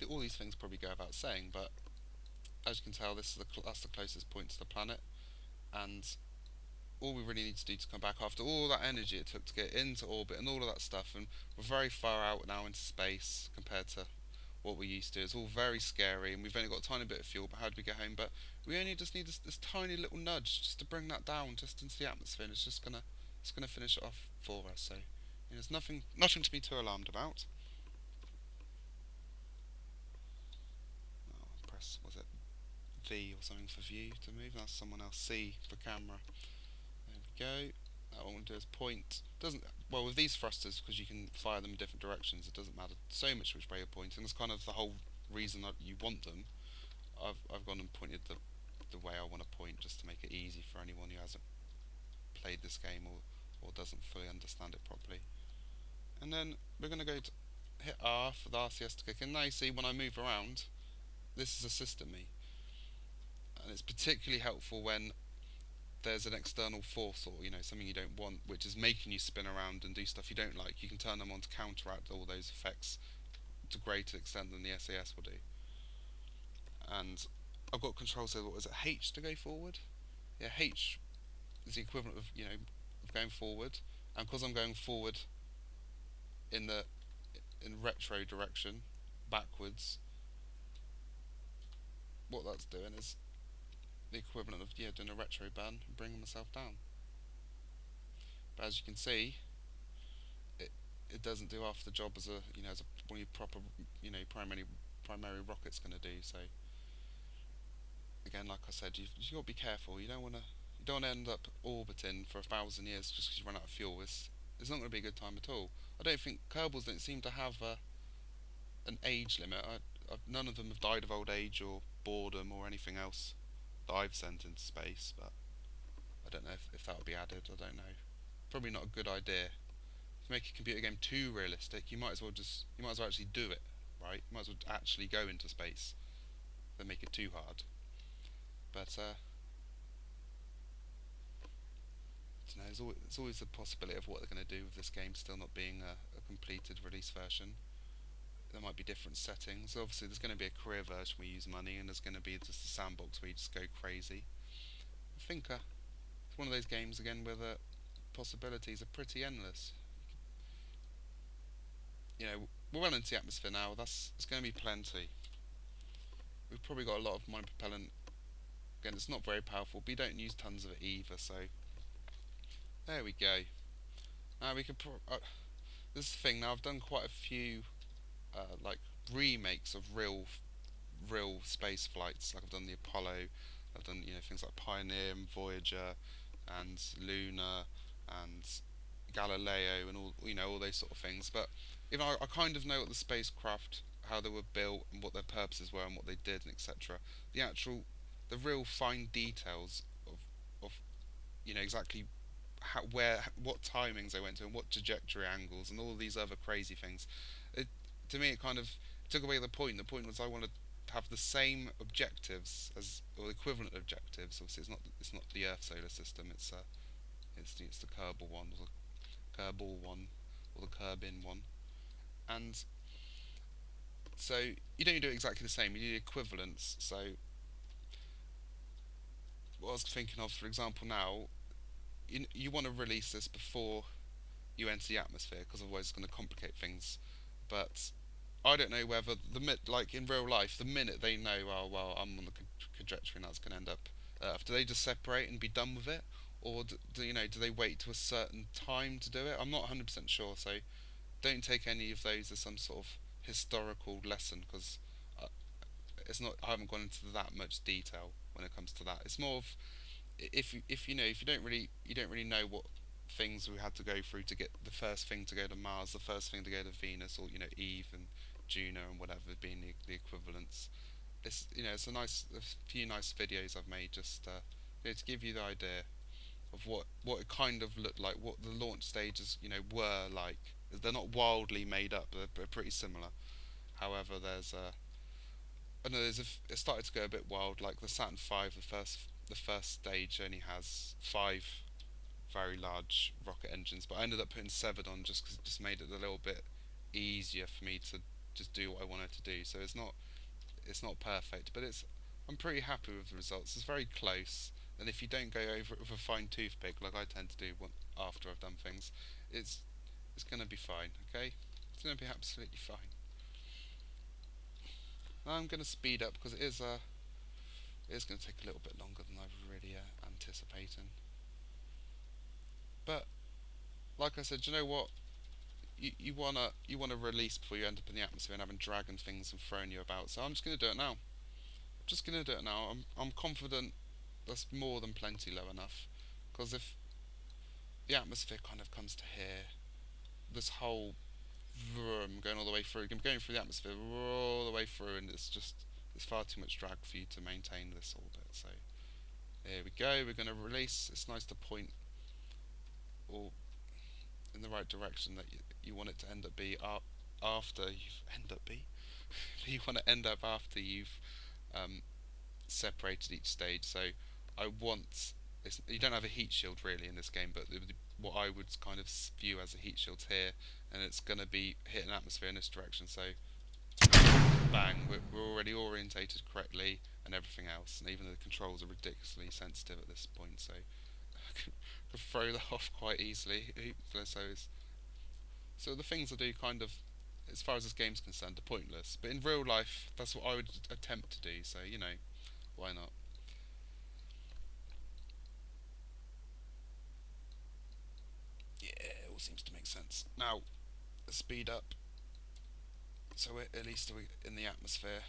all these things probably go without saying, but as you can tell, that's the closest point to the planet, and all we really need to do to come back after all that energy it took to get into orbit and all of that stuff, and we're very far out now into space compared to what we used to. It's all very scary, and we've only got a tiny bit of fuel. But how do we get home? But we only just need this tiny little nudge just to bring that down just into the atmosphere, and it's gonna finish it off for us. So there's nothing to be too alarmed about. Oh, press was it V or something for view to move? That's someone else. C for camera. There we go. Now what we'll do is point. Doesn't well with these thrusters because you can fire them in different directions. It doesn't matter so much which way you're pointing. That's kind of the whole reason that you want them. I've gone and pointed the way I want to point just to make it easy for anyone who hasn't played this game or doesn't fully understand it properly. And then we're going to go to hit R for the RCS to kick in. Now you see when I move around, this is assisting me, and it's particularly helpful when there's an external force or something you don't want which is making you spin around and do stuff you don't like. You can turn them on to counteract all those effects to greater extent than the SAS will do. And I've got controls here. What is it? H to go forward. Yeah, H is the equivalent of going forward, and because I'm going forward in the retro direction backwards, what that's doing is the equivalent of doing a retro burn and bringing myself down. But as you can see, it doesn't do half the job as as one of your proper primary rocket's going to do. So again, like I said, you've got to be careful. You don't want to end up orbiting for 1,000 years just because you run out of fuel. It's not going to be a good time at all. I don't think Kerbals don't seem to have an age limit. None of them have died of old age or boredom or anything else that I've sent into space, but I don't know if that will be added. I don't know. Probably not a good idea. If you make a computer game too realistic, you might as well actually do it, right? You might as well actually go into space than make it too hard. But there's always the possibility of what they're going to do with this game still not being a completed release version. There might be different settings. Obviously, there's going to be a career version where you use money, and there's going to be just a sandbox where you just go crazy. I think it's one of those games again where the possibilities are pretty endless. We're well into the atmosphere now. It's going to be plenty. We've probably got a lot of mine propellant. Again, it's not very powerful, but you don't use tons of it either. So there we go. Now we could. This is the thing. Now I've done quite a few like remakes of real space flights. Like I've done the Apollo. I've done things like Pioneer and Voyager and Luna and Galileo and all those sort of things. But I kind of know what the spacecraft, how they were built and what their purposes were and what they did and etc. The real fine details of exactly what timings they went to and what trajectory angles and all these other crazy things. To me, it kind of took away the point. The point was I wanted to have the same objectives or equivalent objectives. Obviously, it's not the Earth solar system. It's the Kerbal one, or the Kerbal one, or the Kerbin one, and so you don't do exactly the same. You do equivalents. So what I was thinking of, for example, now you want to release this before you enter the atmosphere because otherwise it's going to complicate things. But I don't know whether like in real life, the minute they know, oh well, I'm on the trajectory and that's going to end up, do they just separate and be done with it, or do they wait to a certain time to do it? I'm not 100% sure, so don't take any of those as some sort of historical lesson because it's not. I haven't gone into that much detail when it comes to that. It's more of if you don't really know what things we had to go through to get the first thing to go to Mars, the first thing to go to Venus, or Eve and Juno and whatever being the equivalents. It's a few nice videos I've made just to give you the idea of what it kind of looked like, what the launch stages were like. They're not wildly made up; they're pretty similar. However, it started to go a bit wild. Like the Saturn V, the first stage only has 5 very large rocket engines, but I ended up putting 7 on just because it just made it a little bit easier for me to just do what I want it to do. So it's not perfect, but I'm pretty happy with the results. It's very close, and if you don't go over it with a fine toothpick like I tend to do after I've done things, it's it's gonna be fine. Okay, it's gonna be absolutely fine. Now I'm gonna speed up because it is gonna take a little bit longer than I was really anticipating. But like I said, you know what? You wanna release before you end up in the atmosphere and having dragon things and throwing you about. So I'm just gonna do it now. Just gonna do it now. I'm confident that's more than plenty low enough. Because if the atmosphere kind of comes to here, this whole vroom going all the way through, going through the atmosphere all the way through, and there's far too much drag for you to maintain this orbit. So here we go. We're gonna release. It's nice to point all in the right direction that you want it to end up be after you've end up be. You want to end up after you've um, separated each stage. So I want you don't have a heat shield really in this game, but what I would kind of view as a heat shield here, and it's going to be hitting atmosphere in this direction. So bang, we're already orientated correctly and everything else, and even the controls are ridiculously sensitive at this point. So I could throw that off quite easily. So the things I do kind of, as far as this game's concerned, are pointless. But in real life, that's what I would attempt to do. So why not? Yeah, it all seems to make sense. Now, speed up. So at least we're in the atmosphere.